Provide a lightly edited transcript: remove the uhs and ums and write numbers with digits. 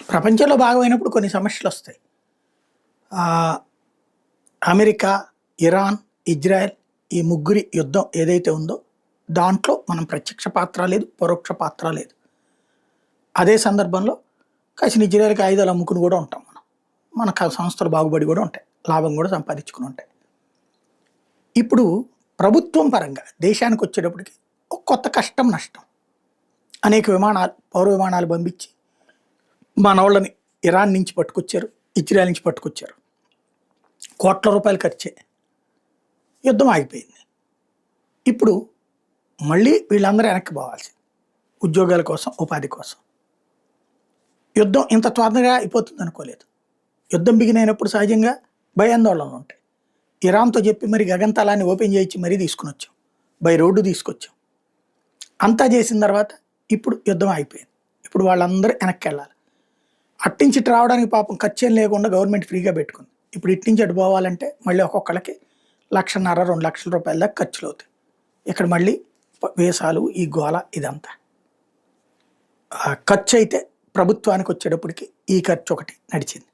ప్రపంచంలో భాగమైనప్పుడు కొన్ని సమస్యలు వస్తాయి. ఆహ్, అమెరికా, ఇరాన్, ఇజ్రాయెల్ ఈ ముగ్గురి యుద్ధం ఏదైతే ఉందో, దాంట్లో మనం ప్రత్యక్ష పాత్ర లేదు, పరోక్ష పాత్ర లేదు. అదే సందర్భంలో కాసిన ఇజ్రాయెల్‌కి ఆయుధాలు అమ్ముకుని కూడా ఉంటాం మనం. మన సంస్థలు బాగుపడి కూడా ఉంటాయి. లాభం కూడా సంపాదించుకుని ఉంటాయి. ఇప్పుడు ప్రభుత్వం పరంగా దేశానికొచ్చేటప్పటికి ఒక కొత్త కష్టం, నష్టం. అనేక విమానాలు, పౌర విమానాలు పంపించి మనోళ్ళని ఇరాన్ నుంచి పట్టుకొచ్చారు, ఇజ్రాయెల్ నుంచి పట్టుకొచ్చారు. కోట్ల రూపాయలు ఖర్చే. యుద్ధం ఆగిపోయింది. ఇప్పుడు మళ్ళీ వీళ్ళందరూ వెనక్కి పోవాల్సింది. ఉద్యోగాల కోసం, ఉపాధి కోసం. యుద్ధం ఇంత త్వరగా అయిపోతుంది అనుకోలేదు. యుద్ధం బిగినైనప్పుడు సహజంగా భయాందోళనలు ఉంటాయి. ఇరాన్‌తో చెప్పి మరి గగనతలాన్ని ఓపెన్ చేయించి మరీ తీసుకొనొచ్చాం. బై రోడ్డు తీసుకొచ్చాం. అంతా చేసిన తర్వాత ఇప్పుడు యుద్ధం అయిపోయింది. ఇప్పుడు వాళ్ళందరూ వెనక్కెళ్ళాలి. అట్నుంచి ఇటు రావడానికి పాపం ఖర్చేం లేకుండా గవర్నమెంట్ ఫ్రీగా పెట్టుకుంది. ఇప్పుడు ఇటు నుంచి అటు పోవాలంటే మళ్ళీ ఒక్కొక్కళ్ళకి 1,50,000, 2,00,000 రూపాయల దాకా ఖర్చులవుతాయి. ఇక్కడ మళ్ళీ వీసాలు, ఈ గోల ఇదంతా. ఖర్చయితే ప్రభుత్వానికి వచ్చేటప్పటికి ఈ ఖర్చు ఒకటి నడిచింది.